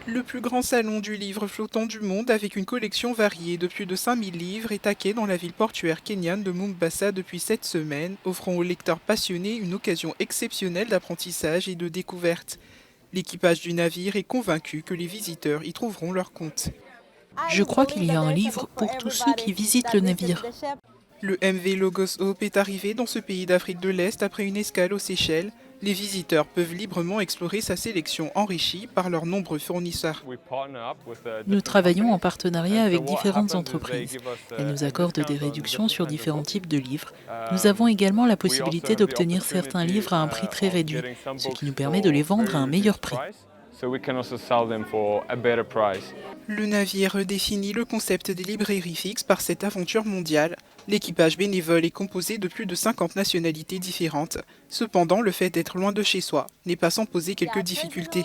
Le plus grand salon du livre flottant du monde avec une collection variée de plus de 5000 livres est taqué dans la ville portuaire kenyane de Mombasa depuis 7 semaines, offrant aux lecteurs passionnés une occasion exceptionnelle d'apprentissage et de découverte. L'équipage du navire est convaincu que les visiteurs y trouveront leur compte. Je crois qu'il y a un livre pour tous ceux qui visitent le navire. Le MV Logos Hope est arrivé dans ce pays d'Afrique de l'Est après une escale aux Seychelles. Les visiteurs peuvent librement explorer sa sélection enrichie par leurs nombreux fournisseurs. Nous travaillons en partenariat avec différentes entreprises. Elles nous accordent des réductions sur différents types de livres. Nous avons également la possibilité d'obtenir certains livres à un prix très réduit, ce qui nous permet de les vendre à un meilleur prix. Le navire redéfinit le concept des librairies fixes par cette aventure mondiale. L'équipage bénévole est composé de plus de 50 nationalités différentes. Cependant, le fait d'être loin de chez soi n'est pas sans poser quelques difficultés.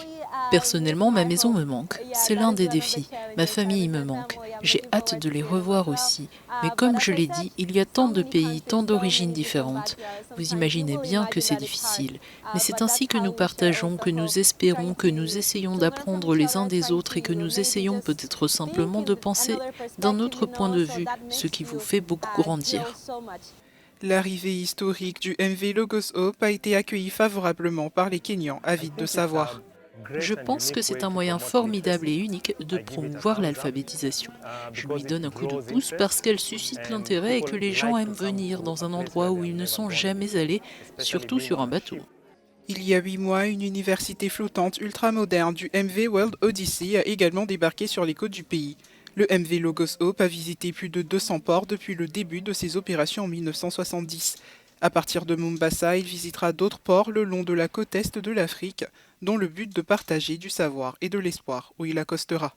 Personnellement, ma maison me manque. C'est l'un des défis. Ma famille me manque. J'ai hâte de les revoir aussi. Mais comme je l'ai dit, il y a tant de pays, tant d'origines différentes. Vous imaginez bien que c'est difficile. Mais c'est ainsi que nous partageons, que nous espérons, que nous essayons d'apprendre les uns des autres et que nous essayons peut-être simplement de penser d'un autre point de vue, ce qui vous fait beaucoup grandir. L'arrivée historique du MV Logos Hope a été accueillie favorablement par les Kenyans avides de savoir. Je pense que c'est un moyen formidable et unique de promouvoir l'alphabétisation. Je lui donne un coup de pouce parce qu'elle suscite l'intérêt et que les gens aiment venir dans un endroit où ils ne sont jamais allés, surtout sur un bateau. Il y a 8 mois, une université flottante ultramoderne du MV World Odyssey a également débarqué sur les côtes du pays. Le MV Logos Hope a visité plus de 200 ports depuis le début de ses opérations en 1970. À partir de Mombasa, il visitera d'autres ports le long de la côte est de l'Afrique, dont le but de partager du savoir et de l'espoir, où il accostera.